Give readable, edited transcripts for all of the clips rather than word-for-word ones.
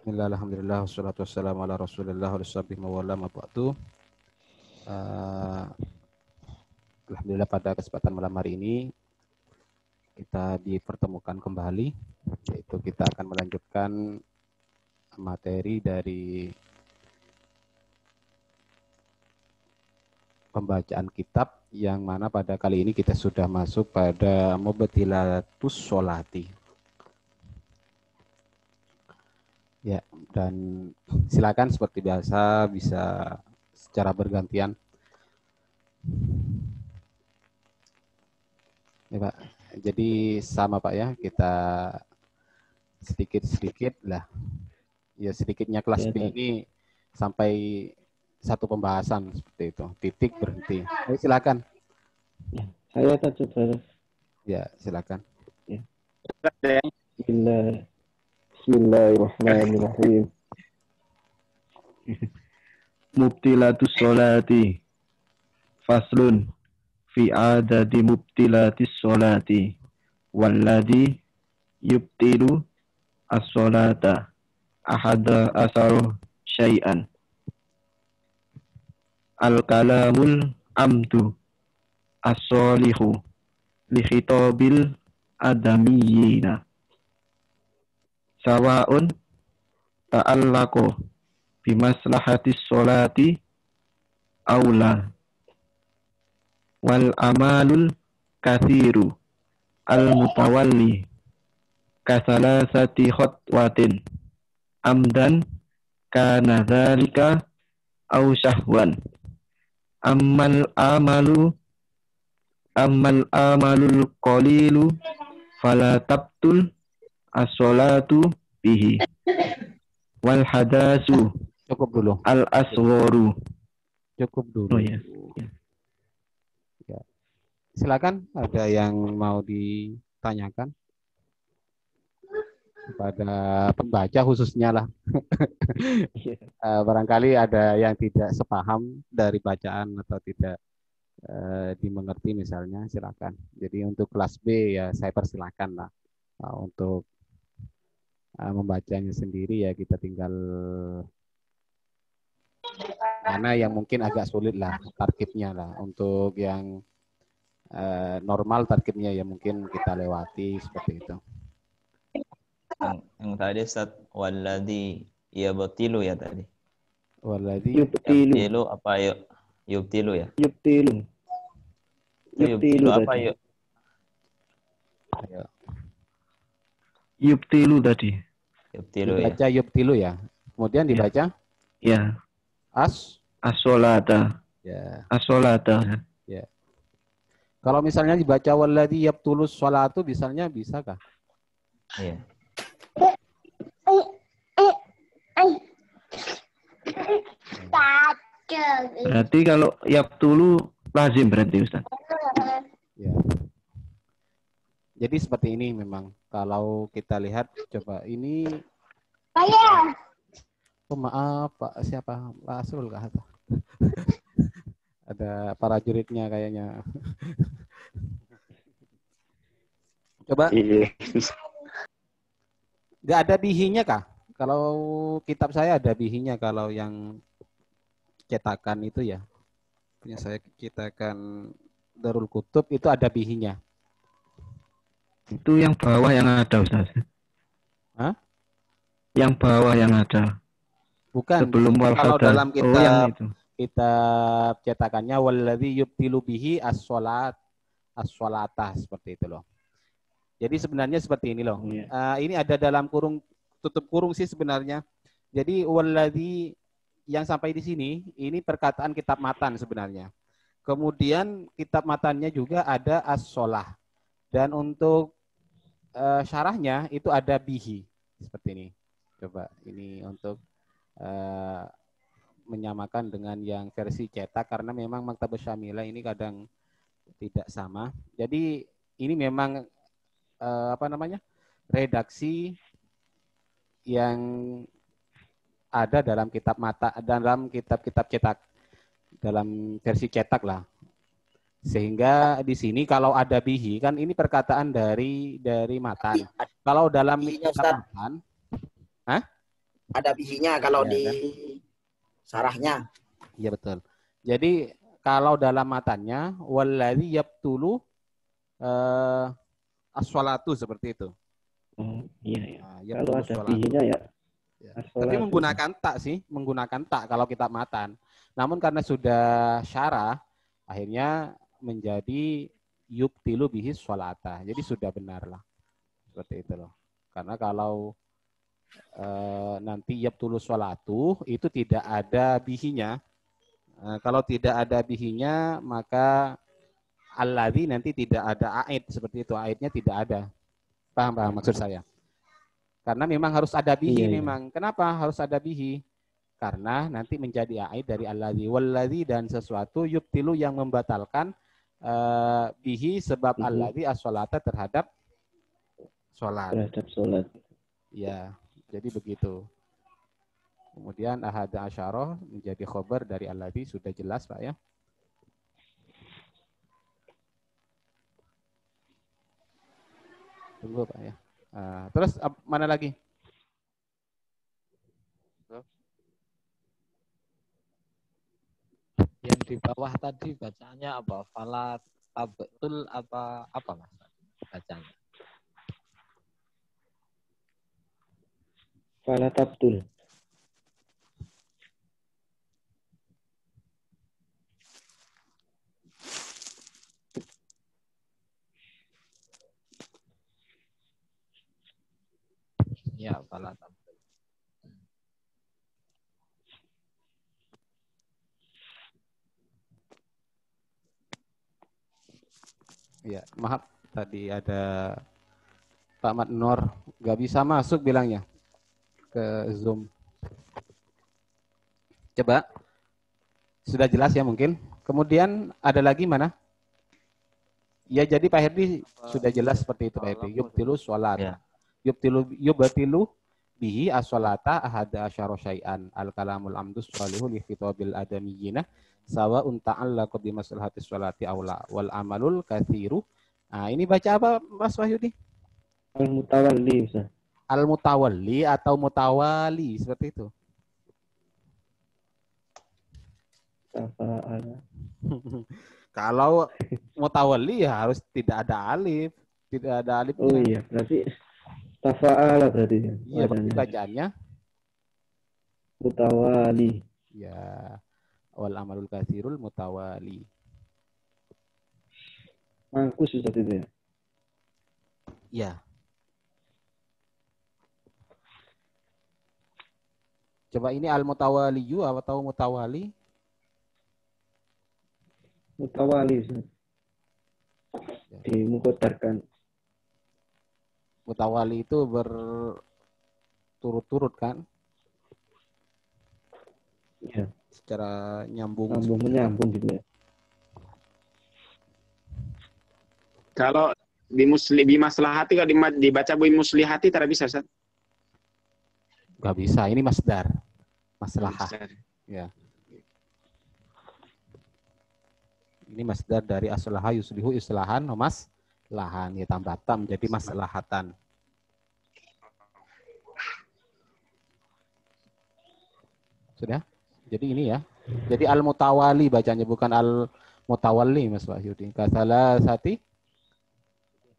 Bismillah, alhamdulillah, wassalatu wassalamu ala rasulillah wa sahbihi mawala mabatu. Alhamdulillah pada kesempatan malam hari ini kita dipertemukan kembali, yaitu kita akan melanjutkan materi dari pembacaan kitab yang mana pada kali ini kita sudah masuk pada mubtilatus sholati. Ya, dan silakan seperti biasa bisa secara bergantian. Ya, Pak. Jadi sama Pak ya, kita sedikit-sedikit lah. Ya sedikitnya kelas B ini sampai satu pembahasan seperti itu. Titik berhenti. Ayo silakan. Ya, saya coba. Ya, silakan. Ya. Bismillahirrahmanirrahim. Mubtilatus sholati. Faslun fi adadi mubtilatis sholati. Walladhi yubtilu as-sholata ahada asaruh syai'an. Al-kalamul amdu as-solihu li khitabil adamiyina sawa'un ta'allaqo bimaslahatis sholati aula wal amalul kathiru al mutawalli kasalasati khotwatin amdan kana dzalika au syahwan ammal amalul qalilu fala tabtul as-sholatu bihi wal hadasu Cukup dulu. al asgharu. Cukup dulu. Oh ya. Ya. Silakan, ada yang mau ditanyakan kepada pembaca khususnya lah. Barangkali ada yang tidak sepaham dari bacaan atau tidak dimengerti misalnya, silakan. Jadi untuk kelas B ya saya persilakan lah. Untuk membacanya sendiri ya kita tinggal mana yang mungkin agak sulit lah tarkibnya lah. Untuk yang normal tarkibnya ya mungkin kita lewati seperti itu. Yang tadi Ustaz, walladhi yubtilu ya tadi. Walladhi Yubtilu apa yuk? Yubtilu ya? Yubtilu apa yuk? Yubtilu tadi. Yubtilu ya. Dibaca yubtilu ya. Kemudian dibaca Ya. as-sholata. Ya. As-sholata. Ya. Kalau misalnya dibaca walladhi yabtulus sholatu misalnya bisakah? Iya. Berarti kalau yabtulu lazim berarti Ustaz. Ya. Jadi seperti ini memang. Kalau kita lihat coba ini. Oh maaf Pak, siapa? Pak Asrul kah? Ada para juridnya kayaknya. Coba. Nggak ada bihinya kah? Kalau kitab saya ada bihinya kalau yang cetakan itu ya. Punya saya cetakan Darul Kutub itu ada bihinya. Itu yang bawah yang ada Ustaz. Hah? Yang bawah yang ada. Bukan. Sebelum wal kalau hadas. dalam kitab yang itu. Kitab cetakannya walladzi yubtilu bihi as-sholatah seperti itu loh. Jadi sebenarnya seperti ini loh. Ini ada dalam kurung tutup kurung sih sebenarnya. Jadi walladzi yang sampai di sini ini perkataan kitab matan sebenarnya. Kemudian kitab matannya juga ada as-sholah. Dan untuk syarahnya itu ada bihi seperti ini. Coba ini untuk menyamakan dengan yang versi cetak karena memang Maktabus Syamilah ini kadang tidak sama. Jadi ini memang redaksi yang ada dalam kitab mata dalam kitab-kitab cetak dalam versi cetak lah. Sehingga di sini kalau ada bihi kan ini perkataan dari matan. Kalau dalam kitab matan, ada bihinya kalau Iya, di kan? sarahnya. Iya betul. Jadi kalau dalam matanya walladzi yabtulu as-sholatu seperti itu. Iya ya. Nah, Kalau yabtulu ada sholatu. bihinya ya Ya. Tapi as-sholatu. menggunakan tak sih, menggunakan tak kalau kitab matan. Namun karena sudah syarah, akhirnya menjadi yubtilu bihi sholata. Jadi sudah benar lah. Seperti itu loh. Karena kalau nanti yabtulu sholatu itu tidak ada bihinya. Kalau tidak ada bihinya, maka alladzi nanti tidak ada aid seperti itu. Aidnya tidak ada. Paham maksud saya? Karena memang harus ada bihi Iya, iya. memang. Kenapa harus ada bihi? Karena nanti menjadi aid dari alladzi. Walladzi dan sesuatu yubtilu yang membatalkan bihi sebab Bihi. alladzi as-sholata terhadap sholat. Terhadap sholat. Ya, jadi begitu. Kemudian ahada asyarah menjadi khobar dari alladzi sudah jelas Pak ya. Tunggu Pak ya. Terus mana lagi? Yang di bawah tadi bacanya apa? Falat tabtul apa Mas? Bacanya. Fala tabtul. Ya, falat tabtul. Ya, maaf tadi ada Pak Mat Nur nggak bisa masuk bilangnya ke Zoom. Coba sudah jelas ya mungkin. Kemudian ada lagi mana? Ya jadi Pak Herdi sudah jelas seperti itu Pak Herdi. Yubtilu sholat. Ya. Yubtilu bihi as-sholata ahada asyara syai'an. Al-kalamul amdus shalihu li khitabil adamiyina sawa unta'allaqa bi maslahatis sholati aula wal amalul kathiru. Nah, ini baca apa Mas Wahyudi? Al-mutawalli, Ustaz. Al-mutawalli atau mutawali seperti itu. Tafa'ala. Kalau mutawalli ya harus tidak ada alif, tidak ada alifnya. Oh iya, berarti tafa'ala berarti ya. Iya, berarti bacaannya Mutawali. ya wal amalul katsirul mutawali. Mangkus Ustaz itu ya. Ya. Coba ini al-mutawaliyu atau mutawali? Mutawali Ustaz. Dimukodarkan. Mutawali itu berturut-turut kan? Ya. Secara nyambung. Nyambung menyambung gitu ya. Kalau di maslahati kalau dibaca bi muslihati tidak bisa Ustaz. Gak bisa, ini masdar. Maslahah. Ya. Ini masdar dari aslaha yuslihu islahan mas lahan ya tambah tam jadi maslahatan. Sudah? Jadi ini ya. Jadi al-mutawali bacanya bukan al-mutawalli Mas Wahyudi. Kasalah sati.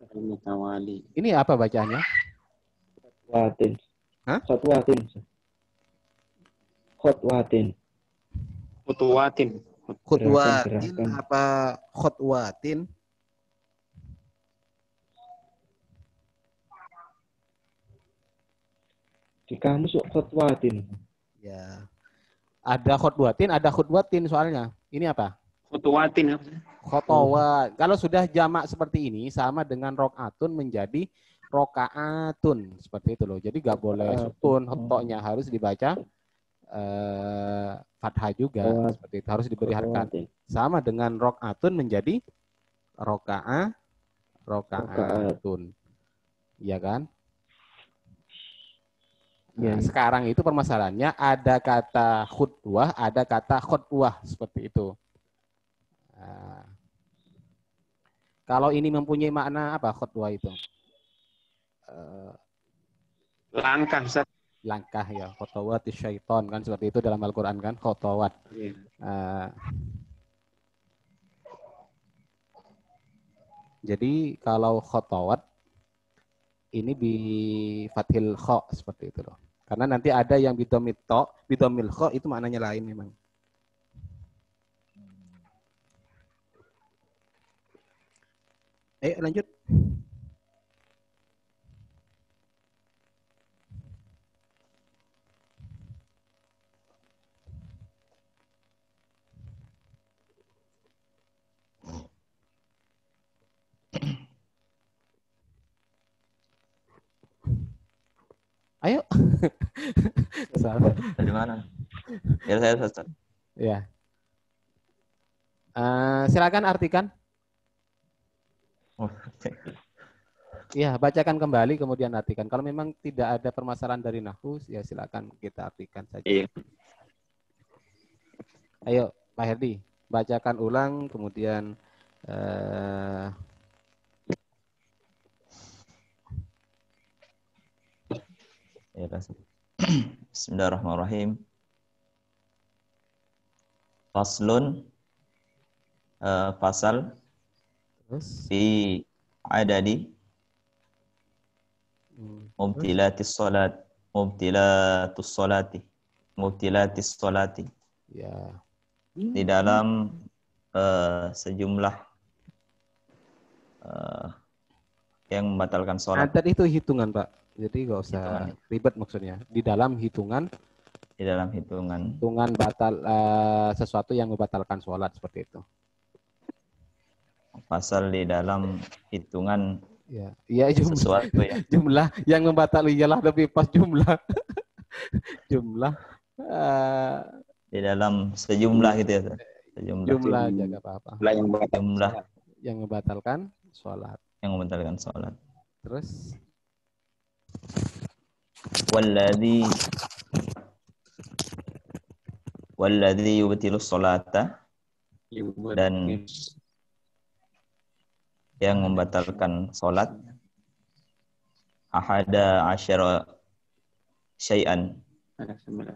Al-mutawali. Ini apa bacanya? Khotwatin. Hah? Khotwatin. Khotwatin. Khutwatin. Khutwatin Gerakan. apa khutwatin? Di kamus khotwatin. Ya. Ada khutwatin, ada khutwatin soalnya. Ini apa? Khutwatin apa? Khotowat. Kalau sudah jamak seperti ini sama dengan rokaatun menjadi rokaatun seperti itu loh. Jadi nggak boleh sukun, hotoknya harus dibaca fathah juga seperti itu harus diberi harkat. Sama dengan rokaatun menjadi rokaatun. Iya kan? Nah, sekarang itu permasalahannya ada kata khutwah, ada kata khutwah seperti itu. Nah, kalau ini mempunyai makna apa khutwah itu? Langkah Ustaz. langkah ya, khotowat syaiton kan seperti itu dalam Al-Qur'an kan, khotowat. Jadi kalau khotowat ini bi fathil kha seperti itu loh. Karena nanti ada yang bidomil to, bidomil kha itu maknanya lain memang. Lanjut. Ayo. Dari mana? Biar saya Ustaz. Ya. Silakan artikan. Oh, Ya, bacakan kembali kemudian artikan. Kalau memang tidak ada permasalahan dari nahwu, ya silakan kita artikan saja. Iya. Ayo, Pak Herdi, bacakan ulang kemudian ya, Bismillahirrahmanirrahim. Faslun fasal terus fi adadi mubtilatis salat mubtilatus salati ya. di dalam sejumlah yang membatalkan sholat. Adat itu hitungan, Pak. Jadi nggak usah ribet maksudnya. Di dalam hitungan batal sesuatu yang membatalkan sholat seperti itu. Pasal di dalam hitungan ya sesuatu ya. Jumlah yang membatalkan ialah lebih pas jumlah. Jumlah di dalam sejumlah gitu ya. Jumlah jaga apa-apa. Jumlah yang membatalkan sholat. Terus walladzi yubtilu sholata, dan yang membatalkan sholat ahada asyara syai'an,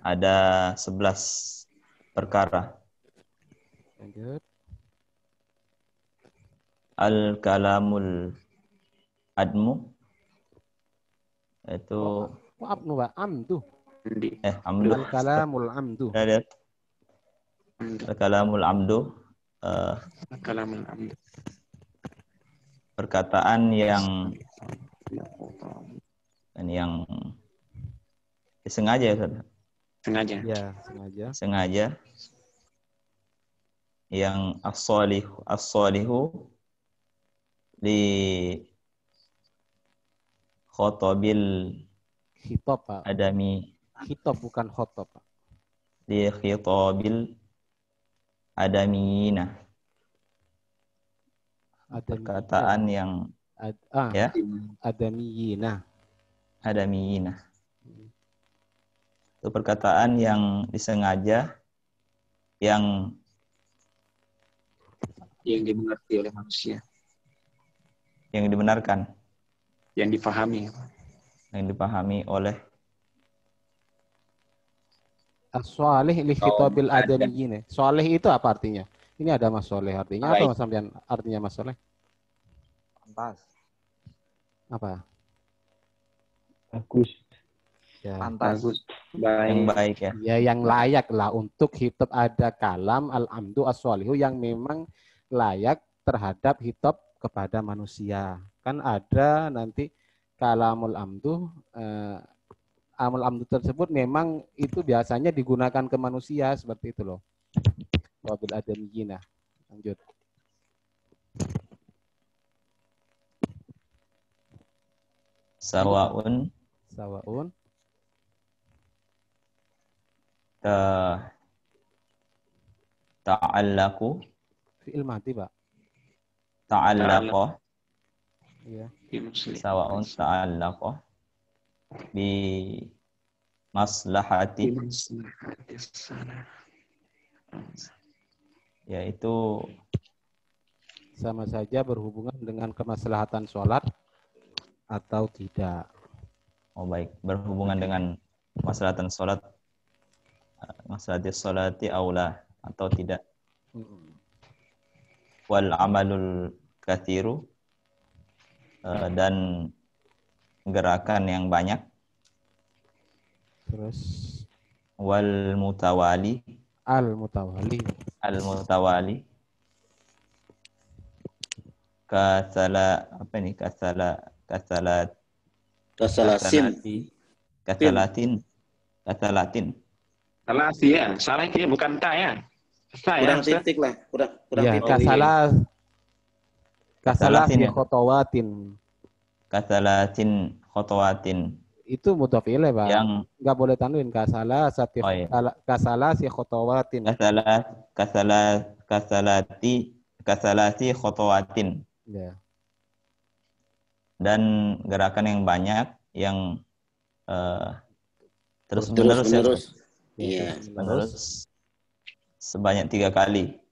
ada 11 perkara. Lanjut. Al-kalamul admu, itu abnu Pak, amdu. Amdu. Al-kalamul amdu. Al-kalamul amdu, perkataan yang sengaja ya, sengaja yang as-salihu li khotobil khitab, Pak. Adami. Khitab bukan khotob, Pak. Li khitobil adamiyina. Perkataan yang adamiyina. Itu perkataan yang disengaja, yang dimengerti oleh manusia, yang dibenarkan, yang dipahami oleh as-shalih li khitabil adamiyyin. Shalih itu apa artinya? Ini ada Mas Soleh artinya apa Mas Sampian artinya Mas Soleh? Pantas. Apa? Bagus. Ya. Pantas. yang baik ya. Ya yang layak lah untuk hitab ada kalam al-amdu as-shalihu yang memang layak terhadap hitab kepada manusia. Kan ada nanti kalamul amdu amul amdu tersebut memang itu biasanya digunakan ke manusia seperti itu loh. Wabil adamiyina. Lanjut. Sawaun ta'allaku fi'il mati, Pak. Ta'allaqa. Iya. Sawaun ta'allaqa bi maslahati, yaitu sama saja berhubungan dengan kemaslahatan sholat atau tidak. baik, berhubungan dengan maslahatan sholat, maslahatis sholati aula atau tidak. Wal amalul kathiru, dan gerakan yang banyak. Terus Wal mutawali, al-mutawali. al-mutawali. Kasala, apa ini? Kasalatin. Salah sih ya, salah ya, bukan ta ya. Ta ya, Kurang Ustaz. titik lah, kurang Ya, titik. Kasalatin. kasalah khotowatin. Kasalatin khotowatin. Itu mudhaf ilaih, Pak. Yang Nggak boleh tanwin. Kasalah si khotowatin. kasalati khotowatin. Ya. Dan gerakan yang banyak yang terus menerus ya, Terus. Ya, Iya. menerus sebanyak 3 kali.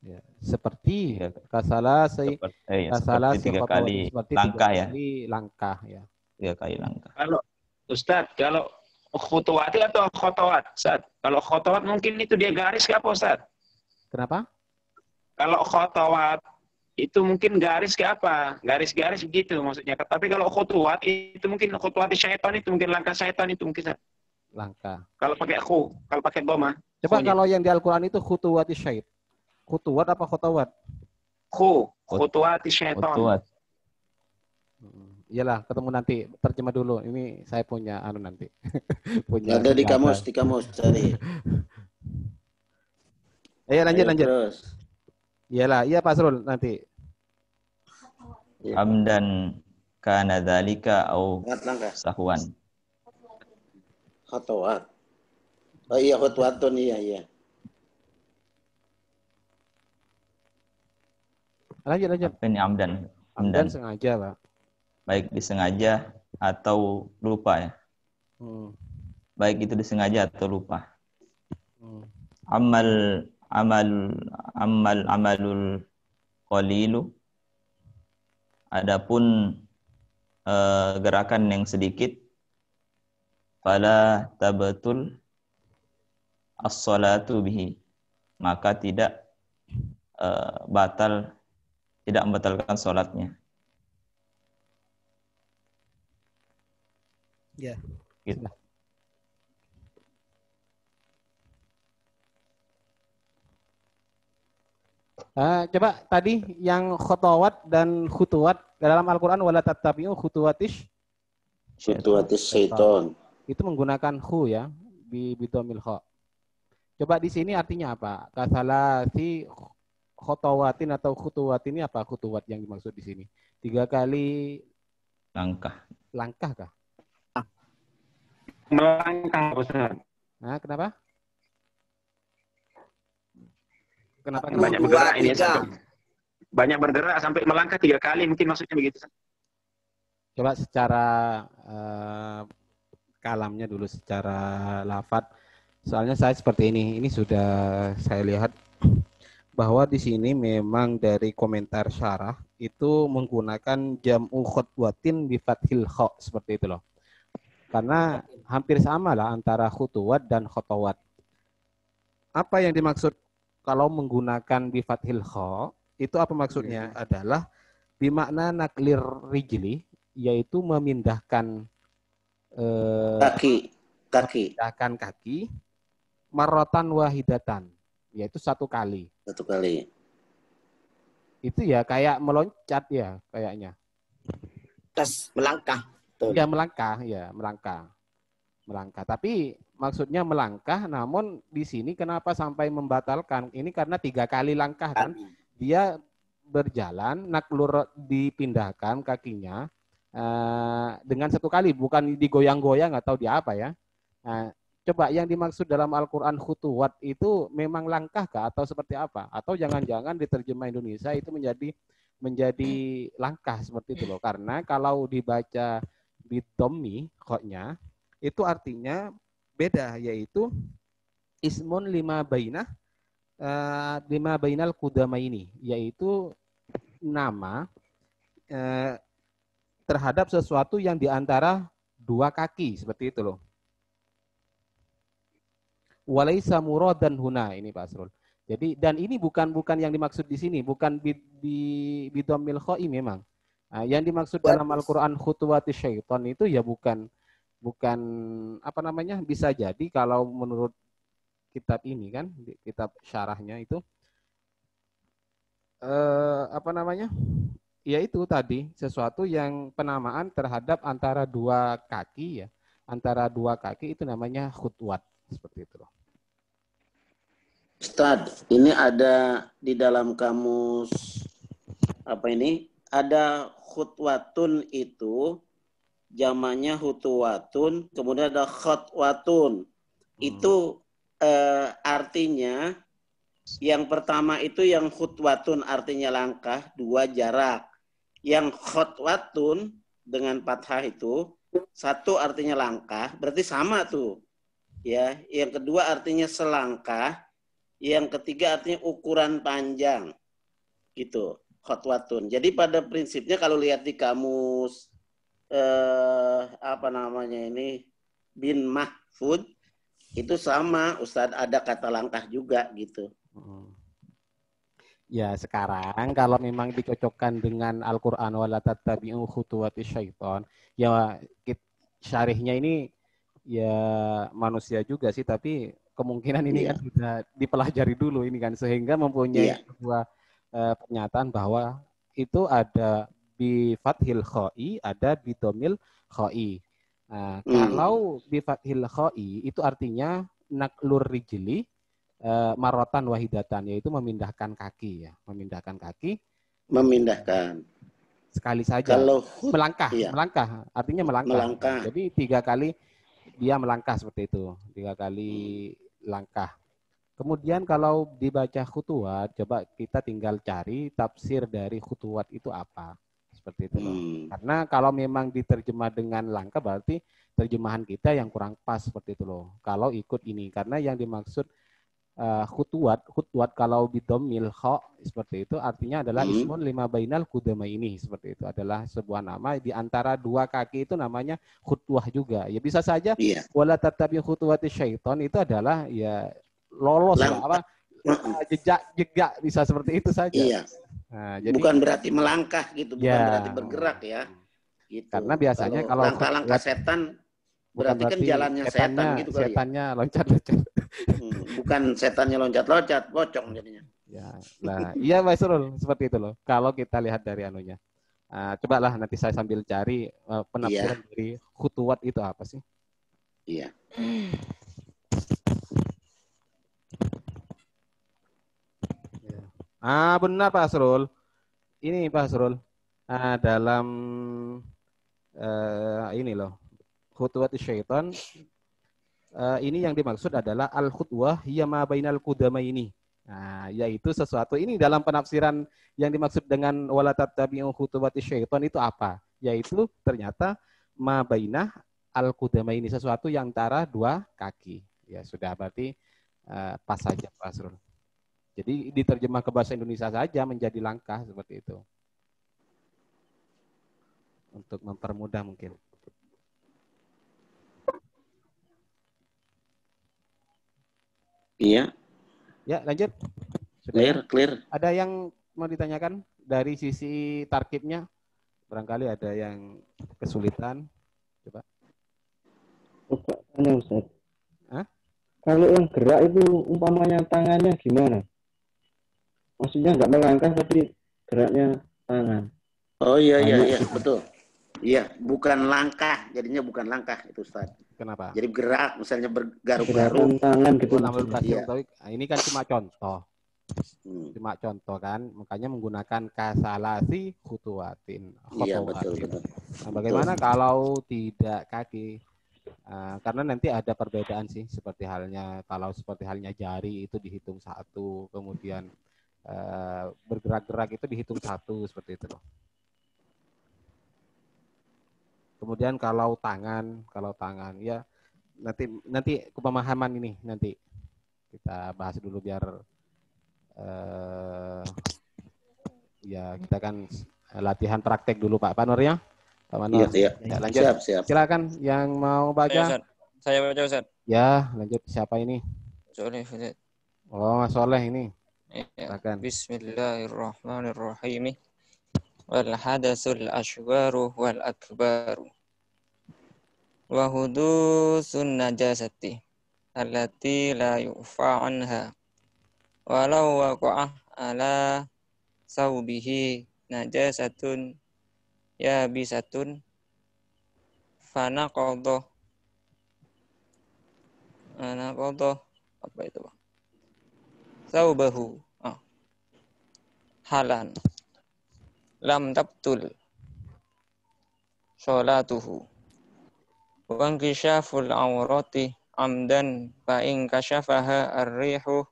Ya. Seperti Tiga- kasalah seperti 3 kali langkah ya, langkah ya. 3 kali langkah. Kalau Ustaz, kalau khutuwati atau khotowat, Ustaz? Kalau khotowat mungkin itu dia garis ke apa, Ustaz? Kenapa? Kalau khotowat itu mungkin garis ke apa? Garis-garis begitu maksudnya. Tapi kalau khutuwat itu mungkin khutuwat syaitan, itu mungkin langkah syaitan itu mungkin, Ustaz. Langkah. Kalau pakai khu, kalau pakai doma. Coba Khunya. kalau yang di Al-Quran itu khutuwati syait. Khutuwat apa khotowat? Khutuwat syaitan. Khutuwat. Iyalah, ketemu nanti. Terjemah dulu. Ini saya punya nanti. punya Ada di penjelasan. kamus cari. Ayo lanjut. Terus. Iyalah, iya Pak Srul nanti. Amdan kana dzalika au Langkah. sahwan. Khotowat. Oh iya, khotwatun, iya. Lanjut. Apa ini amdan? Dan sengaja, Pak. Baik disengaja atau lupa ya. Baik itu disengaja atau lupa. Amalul qalilu. Adapun gerakan yang sedikit, fala tabatul as-salatu bihi, maka tidak membatalkan sholatnya. Ya. Gitu. Coba tadi yang khotowat dan khutuwat dalam Al-Quran wala tattabi'u khutuwatis syaiton. itu menggunakan khu ya bi bidomil kha. Coba di sini artinya apa? Kasalasi khotowatin atau khutuwat ini apa khutuwat yang dimaksud di sini? 3 kali langkah kah? Melangkah, Ustaz. Nah, kenapa? Banyak bergerak ini, Ustaz. Banyak bergerak sampai melangkah 3 kali, mungkin maksudnya begitu, Ustaz. Coba secara kalamnya dulu, secara lafadz. Soalnya saya seperti ini sudah saya lihat bahwa di sini memang dari komentar syarah itu menggunakan jam'u khutwatin bi fathil kha, seperti itu loh. Karena hampir sama lah antara khutuwat dan khotowat. Apa yang dimaksud kalau menggunakan bi fathil kha, itu apa maksudnya? Adalah bimakna naklir rijli, yaitu memindahkan kaki marrotan wahidatan, yaitu 1 kali. 1 kali. Itu ya kayak meloncat ya kayaknya. Tas melangkah. Ya melangkah. Tapi maksudnya melangkah, namun di sini kenapa sampai membatalkan? Ini karena 3 kali langkah kan. Dia berjalan, naklur dipindahkan kakinya dengan 1 kali, bukan digoyang-goyang atau di apa ya. Coba yang dimaksud dalam Al-Quran khutuwat itu memang langkah kah atau seperti apa? Atau jangan-jangan diterjemah Indonesia itu menjadi langkah seperti itu loh. Karena kalau dibaca bidommi khoknya itu artinya beda, yaitu ismun lima bainal kudamaini, yaitu nama terhadap sesuatu yang diantara 2 kaki, seperti itu loh. Walaisa muradan huna, ini Pak Asrul. Jadi dan ini bukan yang dimaksud di sini, bukan bidomil khoi memang. Nah, yang dimaksud dalam Al-Qur'an khutuwati syaitan itu ya bukan apa namanya, bisa jadi kalau menurut kitab ini kan, kitab syarahnya itu apa namanya? Ya itu tadi sesuatu yang penamaan terhadap antara dua kaki ya. Antara dua kaki itu namanya khutwat, seperti itu loh. Ustaz, ini ada di dalam kamus apa ini? Ada khutwatun itu jamannya hutuwatun, kemudian ada khutwatun. Itu artinya yang pertama itu yang khutwatun artinya langkah, dua jarak. Yang khutwatun dengan fathah itu satu artinya langkah, berarti sama tuh. Ya, yang kedua artinya selangkah, yang ketiga artinya ukuran panjang. Gitu, khutwatun. Jadi pada prinsipnya kalau lihat di kamus apa namanya ini bin Mahfud itu sama, Ustadz, ada kata langkah juga gitu. Ya sekarang kalau memang dicocokkan dengan Al-Quran wala tattabi'u khutuwati syaiton, ya syarihnya ini ya manusia juga sih, tapi kemungkinan ini kan sudah dipelajari dulu ini kan, sehingga mempunyai sebuah pernyataan bahwa itu ada bi fathil khoi, ada bi domil khoi. Nah, kalau bi fathil khoi itu artinya naklur rijli marotan wahidatan, yaitu memindahkan kaki ya, memindahkan sekali saja. Kalau melangkah, melangkah artinya melangkah. Jadi 3 kali dia melangkah seperti itu, 3 kali langkah. Kemudian kalau dibaca khutuwat, coba kita tinggal cari tafsir dari khutuwat itu apa, seperti itu loh. Karena kalau memang diterjemah dengan langkah berarti terjemahan kita yang kurang pas, seperti itu loh. Kalau ikut ini, karena yang dimaksud khutuwat kalau bidomil kha seperti itu artinya adalah ismun lima bainal kudama ini, seperti itu, adalah sebuah nama di antara 2 kaki, itu namanya khutwah juga. Ya bisa saja wala tattabi khutuwati syaiton itu adalah ya lolos lah, jejak bisa seperti itu saja. Iya. Nah, jadi bukan berarti melangkah gitu, bukan berarti bergerak ya. Gitu. Karena biasanya kalau langkah-langkah setan berarti kan jalannya setan gitu kali. Setannya loncat-loncat. Bukan setannya loncat-loncat, pocong jadinya. Ya, nah, iya Mas Rul, seperti itu loh. Kalau kita lihat dari anunya. Cobalah nanti saya sambil cari penafsiran dari khutuwat itu apa sih? Iya. Benar Pak Asrul. Ini Pak Asrul. Dalam ini loh. Khutuwat syaitan. Ini yang dimaksud adalah al-khutwah hiya ma bainal qudama ini. Nah, yaitu sesuatu ini dalam penafsiran yang dimaksud dengan wala tattabi'u khutuwati syaitan itu apa? Yaitu ternyata ma bainah al-qudama ini, sesuatu yang antara 2 kaki. Ya sudah, berarti pas saja Pak Asrul. Jadi diterjemah ke bahasa Indonesia saja menjadi langkah, seperti itu. Untuk mempermudah mungkin. Iya. Ya, lanjut. Clear. Ada yang mau ditanyakan dari sisi tarkibnya? Barangkali ada yang kesulitan. Coba. Tanya Ustaz. Kalau yang gerak itu umpamanya tangannya gimana? Maksudnya nggak melangkah tapi geraknya tangan. Oh iya, betul. Iya, bukan langkah, jadinya bukan langkah itu Ustaz. Kenapa? Jadi gerak, misalnya bergaruk-garuk tangan gitu. Ini kan cuma contoh. Cuma contoh kan, makanya menggunakan kasalasi khutuwatin. Iya, betul. Nah, bagaimana kalau tidak kaki? Karena nanti ada perbedaan sih, seperti halnya jari itu dihitung 1, kemudian bergerak-gerak itu dihitung 1, seperti itu loh. Kemudian kalau tangan ya nanti kepemahaman ini nanti kita bahas dulu biar ya kita kan latihan praktek dulu Pak Nur ya. Pak Manur. Iya. Ya, lanjut. Siap. Silakan yang mau baca. Saya baca Ustaz. Ya, lanjut. Siapa ini? Soleh. Oh, Mas Soleh ini. Ya. Silakan. Bismillahirrahmanirrahim. Wal hadasul asgharu wal akbaru. Wa hudusun najasati allati la yu'fa anha. Walau waqa'ah ala saubihi najasatun yabisatun fanaqadha apa itu Bang? Saubahu halan lam tabtul sholatuhu wa inkishaful awrati amdan fa in kashafaha ar-rihu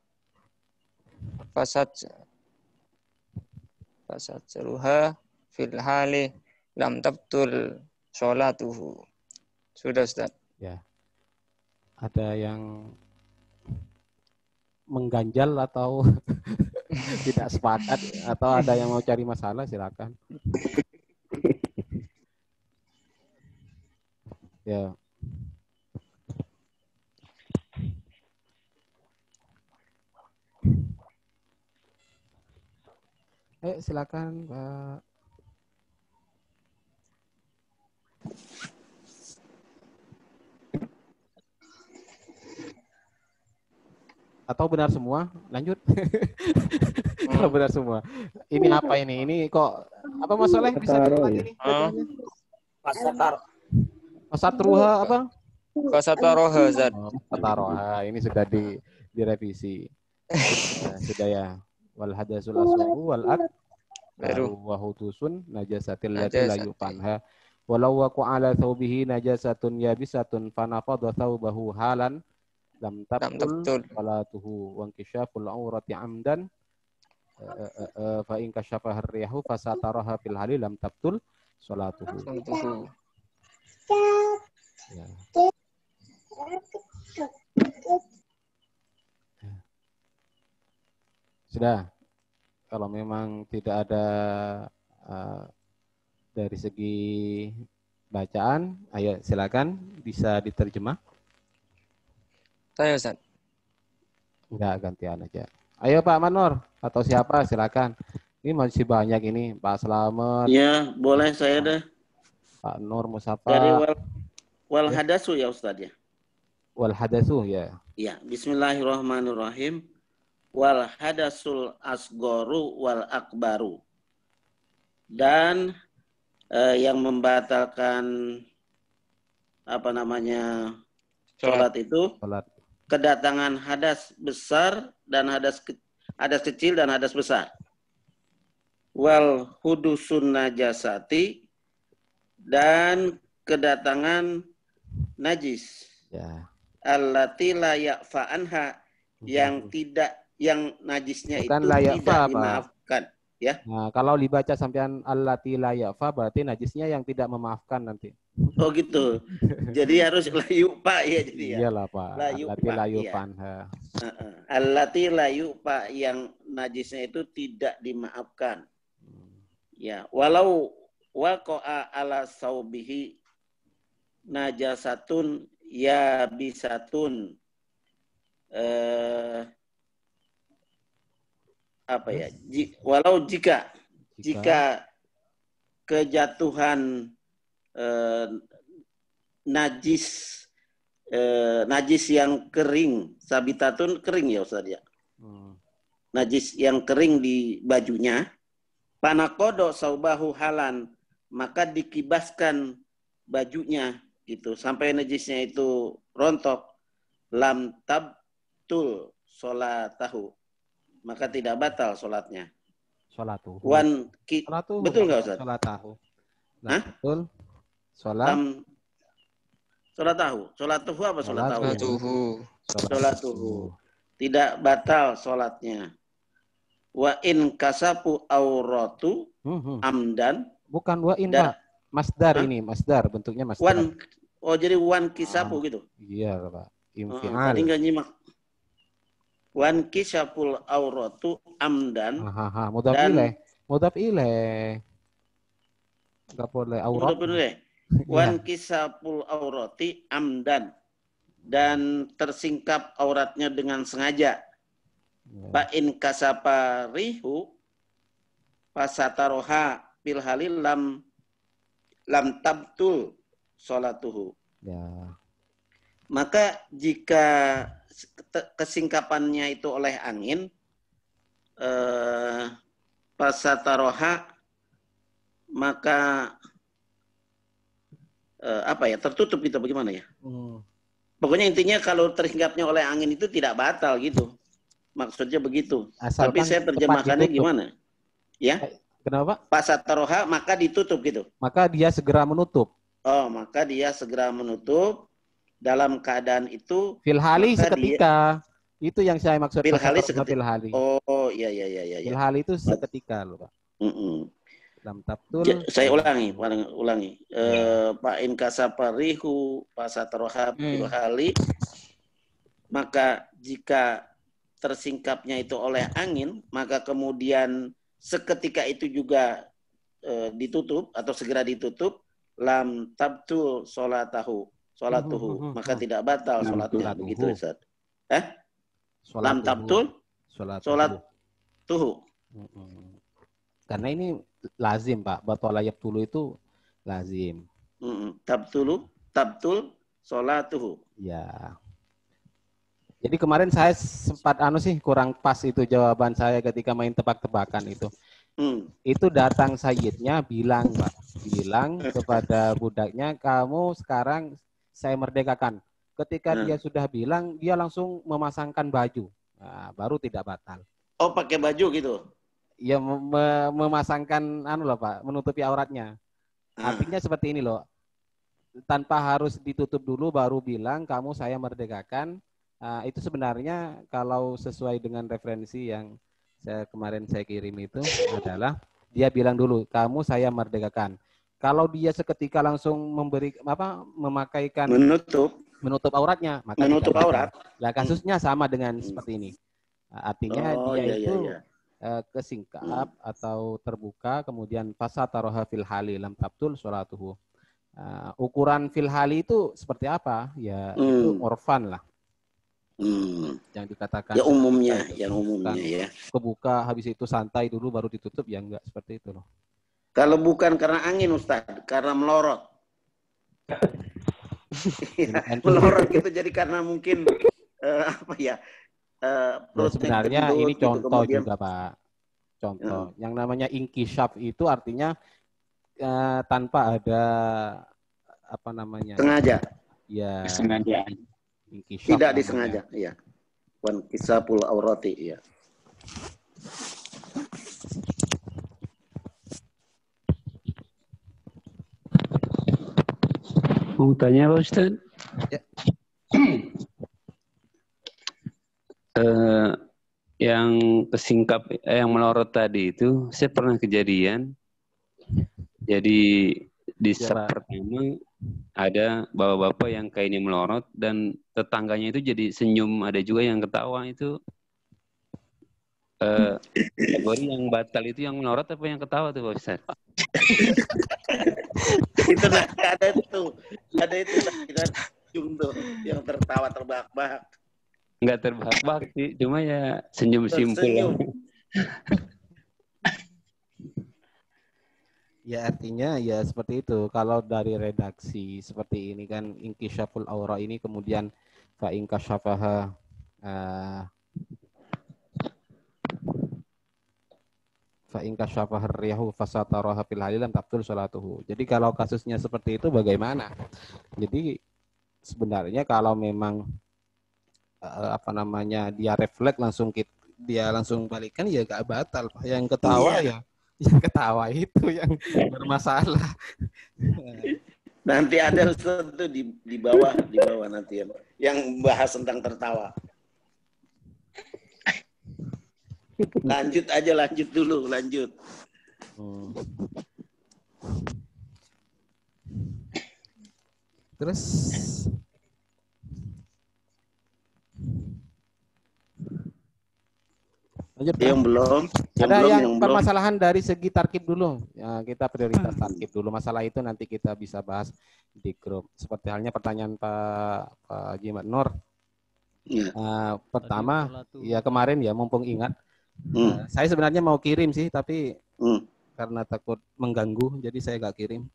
fasatruha fil hali lam tabtul sholatuhu. Sudah Ustaz. Ya. Ada yang mengganjal atau tidak sepakat atau ada yang mau cari masalah, silakan. Ya. Silakan Pak. Atau benar semua? Lanjut. Kalau benar semua. Ini apa ini? Ini kok apa Mas Soleh bisa ini? Fasatruha apa? Fasataroha Zat. Fasataroha ini sudah direvisi. Sudah ya. Wal hadasul aswaru wal baru wa hudusun najasatil lati la yufanha. Walau waqa ala thawbihi najasatun yabisatun fanafadha thawbahu halan lam tabtul salatuhu wa inkishaful aurati amdan fa in kashafaha ar-rihu fasataraha fil hali lam tabtul salatuhu. Ya. Sudah. Kalau memang tidak ada dari segi bacaan, ayo silakan bisa diterjemah. Saya Ustaz. Enggak, gantian aja. Ayo Pak Manur atau siapa silakan. Ini masih banyak ini, Pak Slamet. Ya, boleh saya dah. Pak Nur Musafa. Dari wal hadasu ya Ustaz ya. Wal hadasu ya. Ya, bismillahirrahmanirrahim. Wal hadasul asgoru wal akbaru. Dan yang membatalkan sholat itu kedatangan hadas besar dan hadas kecil dan hadas besar. Wal hudusun najasati dan kedatangan najis. Ya. Allati la ya'fa anha yang najisnya bukan itu tidak dimaafkan. Ya. Nah, kalau dibaca sampean allati la ya'fa berarti najisnya yang tidak memaafkan nanti. Oh gitu. Jadi harus la yu'fa ya jadi ya. Iyalah Pak. Allati la yu'fanha. Allati la yu'fa yang najisnya itu tidak dimaafkan. Ya, walau waqa'a ala saubihi najasatun yabisatun walau jika kejatuhan najis yang kering, sabitatun kering ya Ustaz ya. Najis yang kering di bajunya, panakodo saubahu halan, maka dikibaskan bajunya gitu sampai najisnya itu rontok, lam tabtul sholatahu, maka tidak batal sholatnya. Sholatuhu. Betul nggak Ustaz? Sholatahu. Hah? Betul. Sholatuhu apa sholatahu? Sholatuhu. Tidak batal sholatnya. Wa in kasapu auratu amdan. Bukan wa in Pak. Masdar ini, masdar bentuknya masdar. Jadi wan kisapu gitu. Iya Pak. Tadi nggak nyimak. Wan kisapul auratu amdan. Mudhaf ilaih. Enggak boleh aurat. Wan kisapul aurati amdan. dan tersingkap auratnya dengan sengaja. Fa in kasapa rihu fasataroha fil halil lam tabtul sholatuhu. Ya. Maka jika kesingkapannya itu oleh angin, fasataroha, maka tertutup gitu, bagaimana ya? Pokoknya intinya kalau tersingkapnya oleh angin itu tidak batal gitu. Maksudnya begitu. Asalkan tapi saya terjemahkannya gimana? Ya? Kenapa? Fasataroha, maka ditutup gitu. Maka dia segera menutup. Oh, maka dia segera menutup dalam keadaan itu. Filhali seketika. Itu yang saya maksud. Filhali seketika. Filhali. Oh, iya. Filhali itu seketika loh, Pak. Lam tabtul. Saya ulangi. Pak in kasaparihu fasataroha filhali. Maka jika tersingkapnya itu oleh angin, maka kemudian seketika itu juga ditutup atau segera ditutup, lam tabtul sholatuhu, maka tidak batal sholatnya. Begitu, Ustaz. Lam tabtul sholatuhu. Karena ini lazim, Pak. Batal yabtulu itu lazim. Tabtul sholatuhu. Ya. Jadi kemarin saya sempat kurang pas itu jawaban saya ketika main tebak-tebakan itu. Itu datang sayyidnya bilang, Pak, kepada budaknya, kamu sekarang saya merdekakan. Ketika dia sudah bilang, dia langsung memasangkan baju. Nah, baru tidak batal. Oh, pakai baju gitu? Ya, memasangkan Pak, menutupi auratnya. Artinya seperti ini loh. Tanpa harus ditutup dulu baru bilang, kamu saya merdekakan. Itu sebenarnya kalau sesuai dengan referensi yang kemarin saya kirim itu adalah dia bilang dulu, kamu saya merdekakan. Kalau dia seketika langsung memakaikan menutup auratnya, maka menutup aurat. Nah, kasusnya sama dengan seperti ini. Artinya kesingkap atau terbuka, kemudian fasataroha fil hali lam tabtul sholatuhu. Ukuran fil hali itu seperti apa? Ya itu orfan lah. Yang dikatakan yang umumnya ya. Kebuka habis itu santai dulu baru ditutup, ya enggak seperti itu loh. Kalau bukan karena angin, Ustaz, karena melorot. Melorot gitu, jadi karena mungkin sebenarnya ini contoh gitu, juga, Pak. Contoh. Yang namanya inkishaf itu artinya tanpa ada sengaja. Ya. Sengaja. Tidak disengaja, ya. Wan kisapul aurati, ya. Mau tanya Pak Ustaz? Ya. Yang kesingkap, yang melorot tadi itu, saya pernah kejadian. Jadi di sub pertama ada bapak-bapak yang kainnya melorot dan tetangganya itu jadi senyum, ada juga yang ketawa. Itu kategori yang batal itu yang melorot apa yang ketawa tuh Pak Ustaz? Itu ada itu yang tertawa terbahak-bahak. Enggak terbahak-bahak sih, cuma ya senyum simpul. Ya artinya ya seperti itu. Kalau dari redaksi seperti ini kan inkishaful aura ini kemudian fa inkashafaha fa inkashafaha riyahu fasataraha fil halilam tabtul sholatuhu. Jadi kalau kasusnya seperti itu bagaimana? Jadi sebenarnya kalau memang dia refleks langsung dia langsung balikan ya gak batal. Yang ketawa yang ketawa itu yang bermasalah. Nanti ada sesuatu di bawah nanti yang bahas tentang tertawa. Lanjut dulu. Terus Lanjut, Yang belum. Ada yang belum. permasalahan dari segi tarkib dulu. Ya, kita prioritas tarkib dulu. Masalah itu nanti kita bisa bahas di grup. Seperti halnya pertanyaan Pak Haji Nur. Ya. Pertama, ya kemarin ya mumpung ingat, saya sebenarnya mau kirim sih, tapi karena takut mengganggu, jadi saya nggak kirim.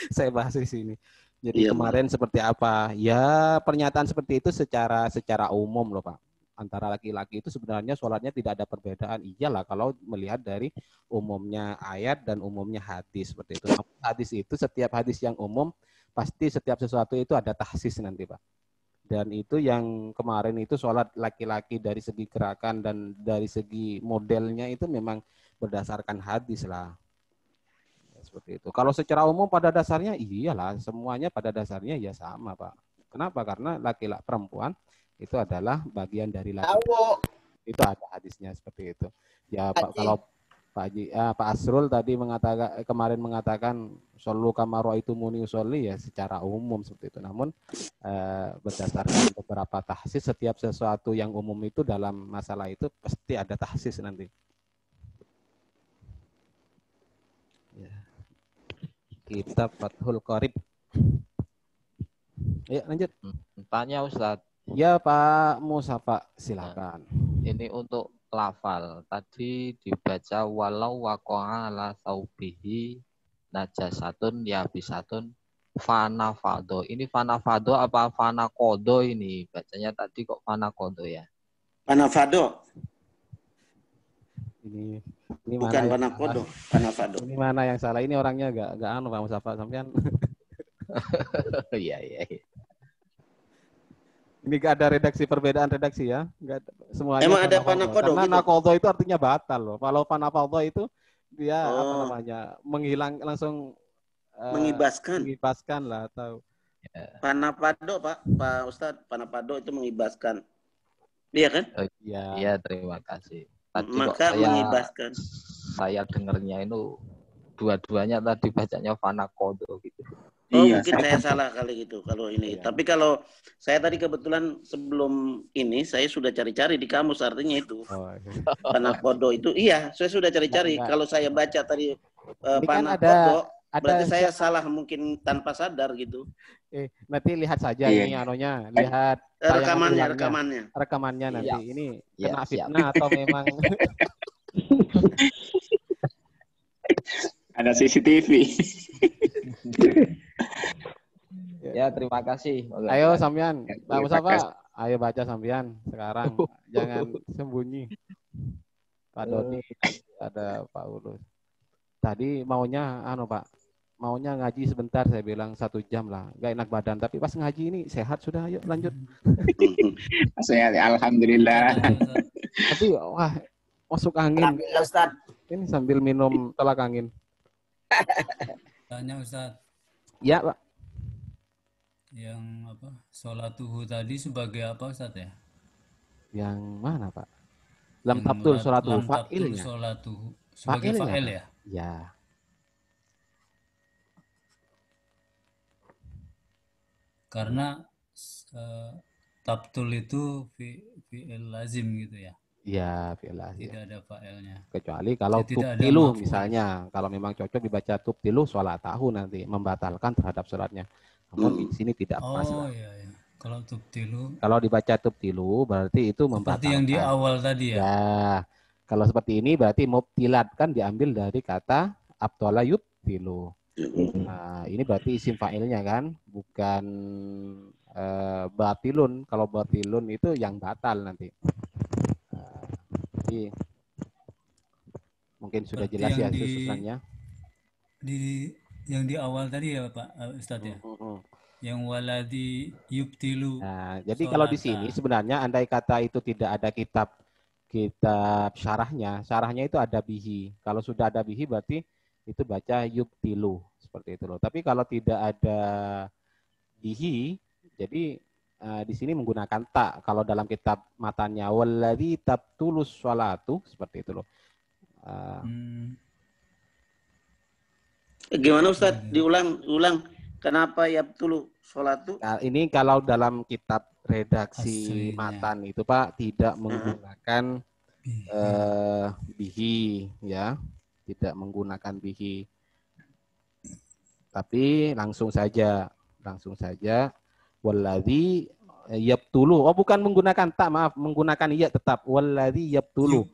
Saya bahas di sini. Jadi kemarin seperti apa? Ya pernyataan seperti itu secara umum loh Pak. Antara laki-laki itu sebenarnya sholatnya tidak ada perbedaan. Iyalah kalau melihat dari umumnya ayat dan umumnya hadis seperti itu. Namun hadis itu setiap hadis yang umum pasti setiap sesuatu itu ada tahsis nanti Pak. Dan itu yang kemarin itu sholat laki-laki dari segi gerakan dan dari segi modelnya itu memang berdasarkan hadis lah. Seperti itu. Kalau secara umum pada dasarnya iyalah semuanya pada dasarnya ya sama Pak. Kenapa? Karena laki-laki perempuan itu adalah bagian dari laki-laki. Itu ada hadisnya seperti itu. Ya Pak, kalau Pak Asrul tadi kemarin mengatakan shollu kama ra'aitumuni usolli ya secara umum seperti itu. Namun berdasarkan beberapa tahsis setiap sesuatu yang umum itu dalam masalah itu pasti ada tahsis nanti. Ya. Kitab Fathul Qorib. Ayo lanjut. Tanya Ustadz. Ya Pak Musa Pak, silakan. Ini untuk lafal. Tadi dibaca walau waqa'a ala saubihi najasatun ya bisatun fanafado. Ini fanafado apa fanakodo ini? Bacanya tadi kok fanakodo ya? Fanafado. Ini bukan fanakodo, fanafado. Ini mana yang salah? Ini orangnya enggak anu Pak Musa Pak sampean. Iya. Ini gak ada perbedaan redaksi ya? Enggak semuanya. Emang ada fanakodo? Karena gitu? nakodo itu artinya batal loh. Kalau fanafado itu dia apa namanya? Menghilang langsung mengibaskan lah atau Panapado Pak Ustadz, panapado itu mengibaskan. Iya kan? Iya, terima kasih. Tadi maka mengibaskan. Saya dengarnya itu dua-duanya tadi bacanya fanakodo gitu. Mungkin saya salah kali gitu kalau ini. Iya. Tapi kalau saya tadi kebetulan sebelum ini saya sudah cari-cari di kamus artinya itu. Panakodo itu iya, saya sudah cari-cari. Kalau saya baca tadi panakodo berarti saya salah mungkin tanpa sadar gitu. Nanti lihat saja ini anunya, lihat rekamannya nanti. Ini kena fitnah atau memang ada CCTV. Ya, terima kasih. Ayo sampean, Pak Mustafa, ayo baca sampean sekarang. Jangan sembunyi. Pak Doni, ada Pak Ulus. Tadi maunya maunya ngaji sebentar, saya bilang 1 jam lah. Gak enak badan, tapi pas ngaji ini sehat sudah, ayo lanjut. Sehat, alhamdulillah. Tapi wah, masuk angin. Ustaz. Ini sambil minum tolak angin. Tanya Ustaz. Ya, Pak. Yang apa? Sholatuhu tadi sebagai apa Ustaz ya? Yang mana, Pak? Lam tabtul sholatuhu fa'ilnya. Sebagai fa'il ya? Ya. Karena tabtul itu fi'il lazim gitu ya? Iya, fi'il lazim. Tidak ada fa'ilnya. Kecuali kalau tubtilu misalnya, kalau memang cocok dibaca tubtilu sholatahu nanti membatalkan terhadap sholatnya. Namun di sini tidak masalah. Iya. Kalau tubtilu. Kalau dibaca tubtilu berarti itu membatalkan. Seperti yang di awal tadi ya. Ya. Kalau seperti ini berarti mubtilat kan diambil dari kata abtola yubtilu. Nah, ini berarti isim fa'ilnya kan, bukan batilun. Kalau batilun itu yang batal nanti. Jadi mungkin sudah jelas ya susunannya. Yang di awal tadi ya Pak Ustadz ya. Yang waladi yubtilu. Nah, jadi kalau di sini sebenarnya andai kata itu tidak ada kitab syarahnya itu ada bihi. Kalau sudah ada bihi berarti itu baca yubtilu seperti itu loh. Tapi kalau tidak ada bihi, jadi di sini menggunakan ta. Kalau dalam kitab matanya walladzi tabtulus sholatu seperti itu loh. Gimana Ustaz? Diulang. Kenapa yabtulu sholatu? Nah, ini kalau dalam kitab redaksi matan itu Pak tidak menggunakan bihi ya, tidak menggunakan bihi, tapi langsung saja walladzi yabtulu. Oh, bukan menggunakan ta, maaf, menggunakan ya tetap walladzi yabtulu.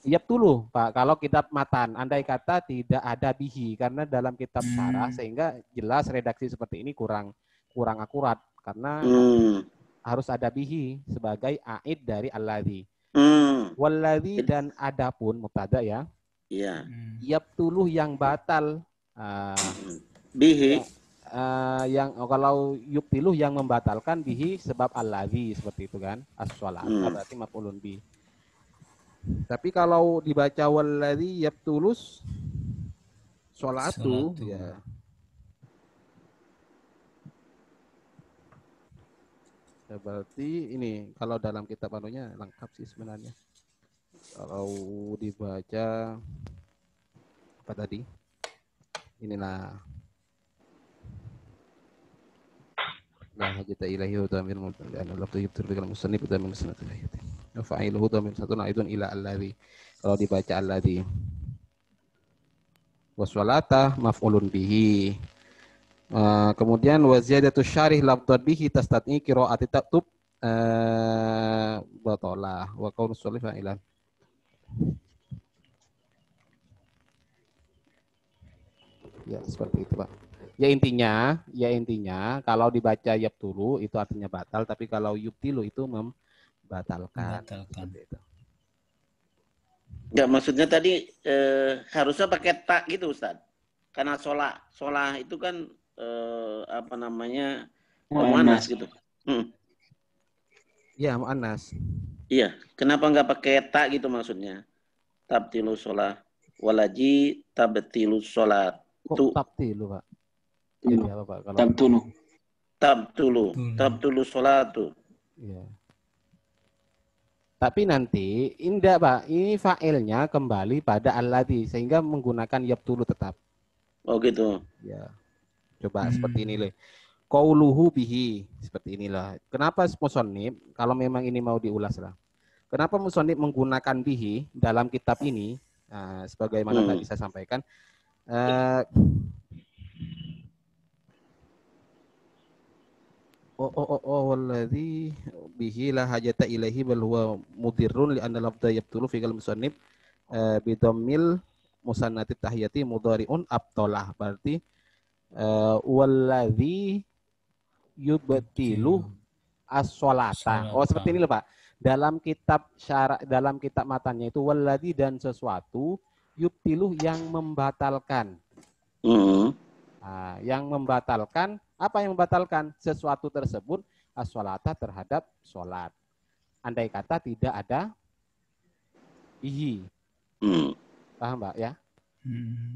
Yabtulu, Pak, kalau kitab matan, andai kata tidak ada bihi, karena dalam kitab syarah sehingga jelas redaksi seperti ini kurang akurat karena harus ada bihi sebagai aid dari alladzi. Walladzi dan adapun mubtada ya. Iya. Yabtulu yang batal bihi. Yang kalau yubtiluh yang membatalkan bihi sebab alladzi, seperti itu kan. As-sholata berarti maf'ulun bi. Tapi kalau dibaca walladzi yabtulus sholatu ya. Berarti ini kalau dalam kitab anunya lengkap sih sebenarnya. Kalau dibaca apa tadi? Inilah la hajata ilaihi wa tamir muta'an la tuyibtur bil musannif wa min sunnati ayati. Wa fa'iluhu tamir satun aidun ila alladzi. Kalau dibaca alladzi. Wa sholata maf'ulun bihi. Kemudian wa ziyadatu syarih lafdhan bihi tastatni qiraati taktub batalah wa qaulu sholih fa'ilan. Ya, seperti itu, Pak. Ya intinya kalau dibaca yabtulu itu artinya batal, tapi kalau yubtilu itu membatalkan. Itu. Enggak, maksudnya tadi harusnya pakai tak gitu, Ustaz. Karena sholah itu kan apa namanya? Muannas gitu. Iya, muannas. Iya, kenapa enggak pakai tak gitu maksudnya? Tabtilu sholah walaji tabtilu sholat. Kok tabtilu, Pak? Jadi apa, Pak? Kalau tabtulu sholatu. Iya. Tapi nanti indah, Pak, ini fa'ilnya kembali pada alladzi sehingga menggunakan yabtulu tetap. Oh gitu. Ya. Coba seperti ini loh. Qauluhu bihi, seperti inilah. Kenapa musannif kalau memang ini mau diulas lah. Kenapa musannif menggunakan bihi dalam kitab ini? Nah, sebagaimana tadi saya sampaikan, walladzi bihi la hajata ilaihi bal huwa mudirrun li anna lafdha yabtulu fi kalam musannif bi dhammil musannati tahiyati mudhari'un abtalah. Berarti walladzi yubtilu as-sholata. Oh, seperti ini loh, Pak. Dalam kitab syarah, dalam kitab matannya itu walladzi dan sesuatu yubtilu yang membatalkan. Nah, yang membatalkan, apa yang membatalkan? Sesuatu tersebut as-sholata terhadap sholat. Andai kata tidak ada bihi. Paham, Mbak ya?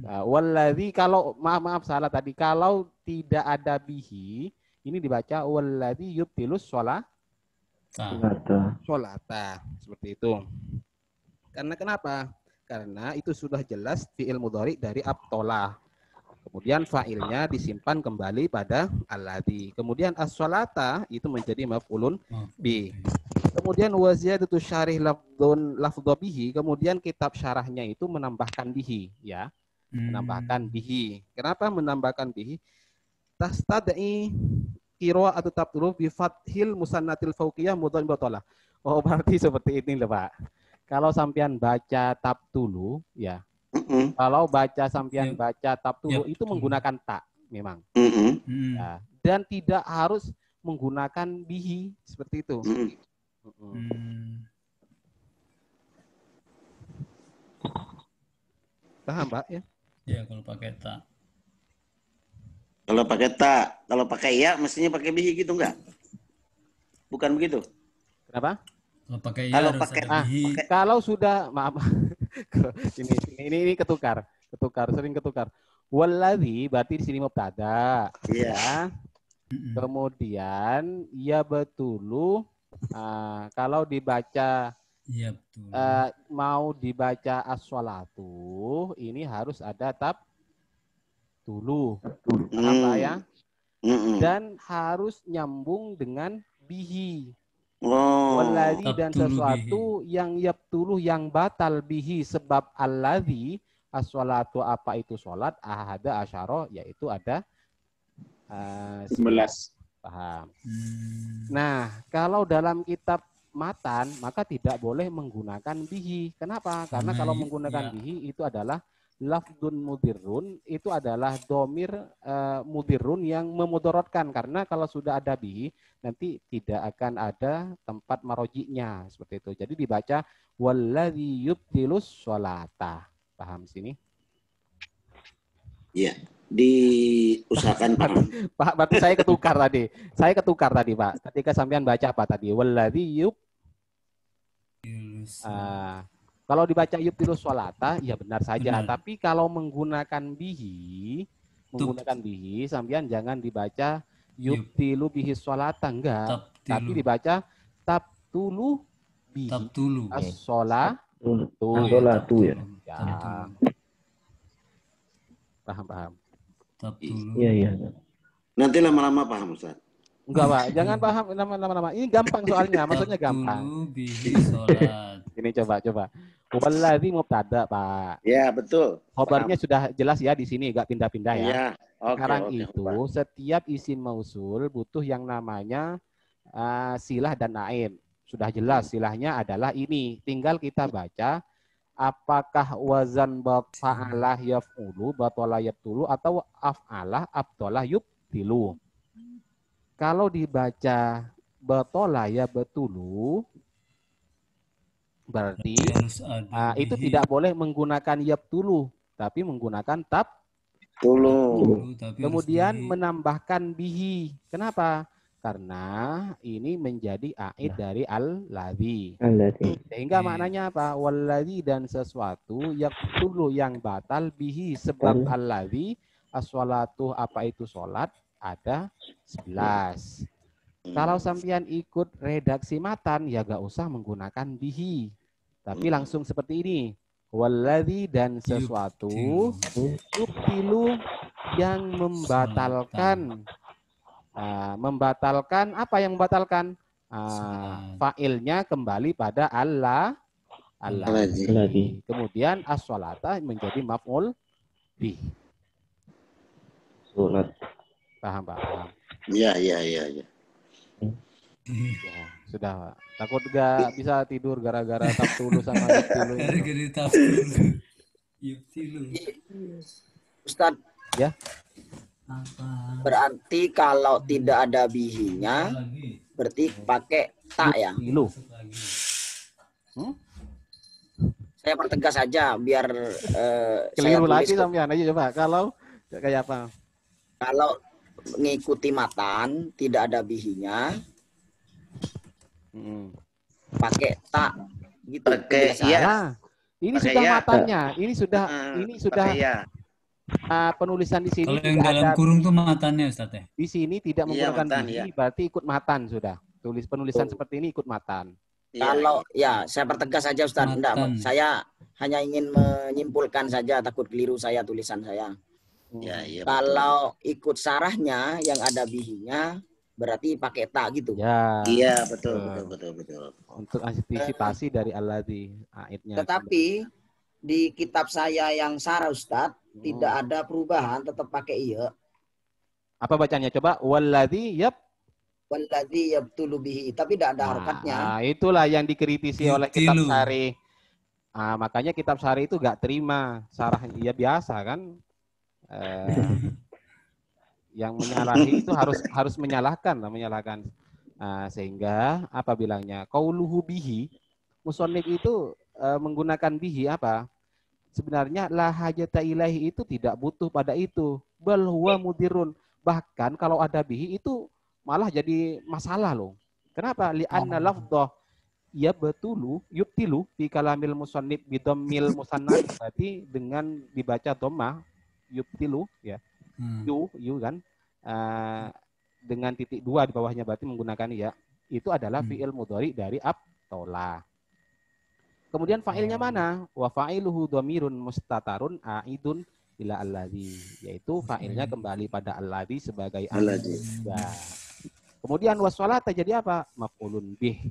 Nah, walladzi, kalau maaf salah tadi, kalau tidak ada bihi, ini dibaca walladzi yubtilus sholata. Seperti itu. Karena kenapa? Karena itu sudah jelas fi'il mudhari dari abtolah. Kemudian fa'ilnya disimpan kembali pada alladzi. Kemudian as-sholata itu menjadi maf'ulun bi. Kemudian wa ziyadatu syarih lafdhu bihi, kemudian kitab syarahnya itu menambahkan bihi, ya. Menambahkan bihi. Kenapa menambahkan bihi? Tastad'i qira'atu tabtulu bi fathil musannatil fauqiyah mudhari batalah. Oh, berarti seperti ini loh, Pak. Kalau sampean baca tabtulu, ya. Kalau baca sampean baca tabtulu itu menggunakan tak memang. Ya. Dan tidak harus menggunakan bihi seperti itu. Paham, Pak ya? Ya, kalau pakai tak. Kalau pakai tak, kalau pakai ya mestinya pakai bihi gitu enggak? Bukan begitu? Kenapa? Kalau pakai ya harus ada bihi. Kalau sudah, maaf. ini ketukar, sering ketukar. Walladzi berarti di sini mubtada. Ya. Kemudian ya betulu. Kalau dibaca mau dibaca as-sholatu, ini harus ada tab dulu. Paham, Pak ya? Dan harus nyambung dengan bihi. Walladzi dan sesuatu yang yabtulu yang batal bihi sebab alladzi as-sholatu apa itu sholat ahada asyara yaitu ada 11. Paham. Nah, kalau dalam kitab matan maka tidak boleh menggunakan bihi. Kenapa? Karena kalau menggunakan bihi itu adalah lafdun mudirrun, itu adalah domir mudirrun yang memudorotkan. Karena kalau sudah ada bihi, nanti tidak akan ada tempat marojinya. Seperti itu. Jadi dibaca walladzi yubtilus sholata. Paham sini? Iya, diusahakan paham. Pak, berarti saya ketukar tadi. Saya ketukar tadi, Pak. Ketika sampean baca apa tadi? Walladzi kalau dibaca yubtilus sholata, ya benar saja. Benar. Tapi kalau menggunakan bihi, sampean jangan dibaca yubtilu bihi sholata, enggak. Tapi dibaca tabtulu bihi. Tabtulu. As-sholatu ya. Paham. Iya. Nanti lama-lama paham, Ustaz. Enggak, Pak. Jangan paham lama-lama. Ini gampang soalnya, maksudnya gampang. Ini coba. Walladzi mubtada, Pak. Ya, betul. Khobarnya sudah jelas ya di sini, enggak pindah-pindah ya. Ya. Sekarang itu setiap isim mausul butuh yang namanya silah dan naib. Sudah jelas silahnya adalah ini. Tinggal kita baca apakah wazan fa'alah yaf'ulu, batolah yabtulu, atau af'alah abtolah yubtilu. Kalau dibaca batolah yabtulu, berarti itu tidak boleh menggunakan yabtulu, tapi menggunakan tabtulu. Kemudian menambahkan bihi. Kenapa? Karena ini menjadi aid dari al-ladzi. Sehingga maknanya apa? Walladzi dan sesuatu yaqtulu yang batal bihi sebab al-ladzi as-sholatu apa itu sholat ada 11. Kalau sampean ikut redaksi matan ya gak usah menggunakan bihi. Tapi langsung seperti ini. Walladzi dan sesuatu yubtilu yang membatalkan. Membatalkan apa yang membatalkan? Fa'ilnya kembali pada Allah. Kemudian as-sholata menjadi maf'ul bih. Sholat. Paham. Iya. Ya, sudah, Pak. Takut gak bisa tidur gara-gara tabtulu sama yubtilu. Gara-gara tabtulu. Yubtilu. Ustaz. Ya. Berarti kalau tidak ada bihinya, berarti pakai tak ya? Saya pertegas saja biar keliru lagi sampean aja coba. Kalau kayak apa? Kalau mengikuti matan tidak ada bihinya, pakai tak gitu. Pakai ya. Ini sudah matannya. Ini sudah penulisan di sini. Kalau yang dalam kurung tuh matannya, Ustaz ya. Di sini tidak menggunakan bihi, berarti ikut matan sudah. Penulisan seperti ini ikut matan. Kalau ya saya pertegas saja, Ustaz. Enggak, saya hanya ingin menyimpulkan saja, takut keliru saya tulisan saya. Ya, kalau ikut sarahnya yang ada bihinya berarti pakai tak gitu. Ya. Iya, betul. Untuk antisipasi dari alladzi aidnya. Tetapi di kitab saya yang sarah, Ustaz, tidak ada perubahan, tetap pakai iya. Apa bacanya? Coba walladzi yabtulu bihi, tapi tidak ada harokatnya. Nah, itulah yang dikritisi oleh kitab Sari. Makanya kitab Sari itu gak terima sarah ya biasa kan. Yang menyalahi itu harus menyalahkan. Sehingga apa bilangnya? Qauluhu bihi, musannif itu menggunakan bihi apa? Sebenarnya la hajata ilaihi itu tidak butuh pada itu. Bal huwa mudirun. Bahkan kalau ada bihi itu malah jadi masalah loh. Kenapa? Li'anna lafdhah yubtilu fi kalamil musannif bidammil musannad, berarti dengan dibaca dhammah yubtilu ya. You kan. Dengan titik 2 di bawahnya berarti menggunakan ya. Itu adalah fi'il mudhari dari abtola. Kemudian fa'ilnya mana? Wa fa'iluhu dhamirun mustatarun aidun ila alladzi, yaitu fa'ilnya kembali pada alladzi sebagai alladzi. Ya. Kemudian wassolata jadi apa? Maf'ulun bih.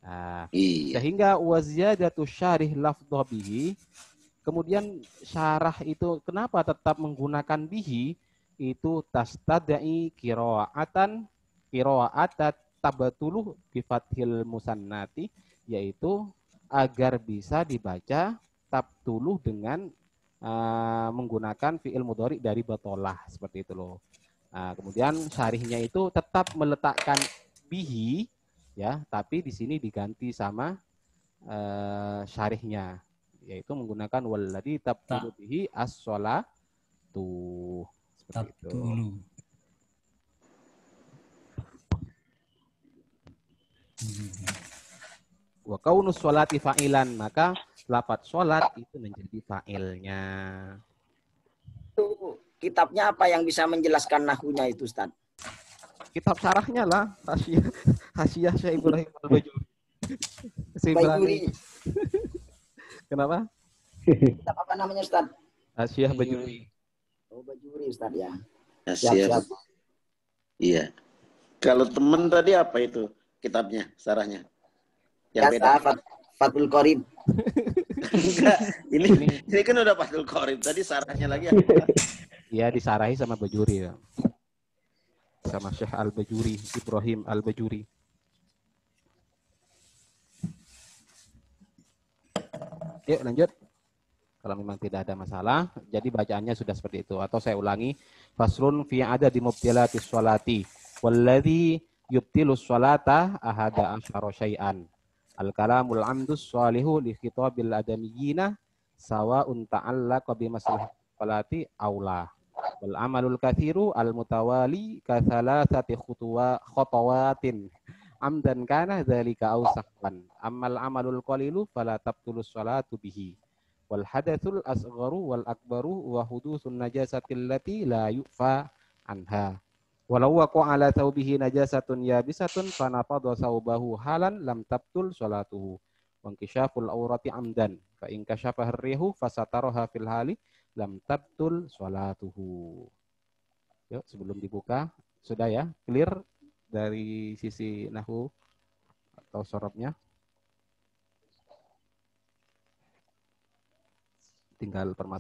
Nah, sehingga waziyadatu syarih lafdha bihi. Kemudian syarah itu kenapa tetap menggunakan bihi? Itu tastadai qira'atan tabatuluh bi fathil musannati, yaitu agar bisa dibaca tabtuluh dengan menggunakan fi'il mudhari dari batolah, seperti itu loh. Nah, kemudian syarihnya itu tetap meletakkan bihi ya, tapi di sini diganti sama syarihnya, yaitu menggunakan walladzi tabtulu bihi as-sholatu, seperti itu. Wa kaunus sholati fa'ilan, maka lafaz sholat itu menjadi fa'ilnya. Itu kitabnya apa yang bisa menjelaskan nahunya itu, Ustaz? Kitab syarahnya lah, Hasyiah Syekh Ibrahim Al-Bajuri. Kenapa? Kitab apa namanya, Ustaz? Hasyiah Bajuri. Oh, Bajuri, Ustaz ya. Siap. Iya. Kalau teman tadi apa itu kitabnya, syarahnya? Yang beda. Fathul Qorib. Enggak, ini kan udah Fathul Qorib. Tadi syarahnya lagi apa? Iya, disarahi sama Bajuri ya. Sama Syekh Al-Bajuri, Ibrahim Al-Bajuri. Yuk lanjut. Kalau memang tidak ada masalah, jadi bacaannya sudah seperti itu. Atau saya ulangi, faslun fi adadi mubtilatis sholati walladzi yubtilus sholata ahada asyara syai'an. Al-kalamul amdus shalihu li khitabil adamiyina sawa'un ta'allaqa bi maslahati sholati aula. Wal amalul kathiru al mutawali ka thalathati khutuwatin amdan kana dzalika aw sahwan. Ammal amalul qalilu fala tabtulus sholatu bihi. Wal hadatsul asgharu wal akbaru wa hudusun najasatil lati la yu'fa anha. Walau waqa'a ala thawbihi najasatun yabisatun fa nafadha thawbahu halan lam tabtul sholatuhu. Wa inkishaful awrati amdan fa in kashafaha ar-rihu fasataraha fil hali lam tabtul sholatuhu. Yuk, sebelum dibuka, sudah ya, clear dari sisi nahwu atau sorobnya? Tinggal permasalahan.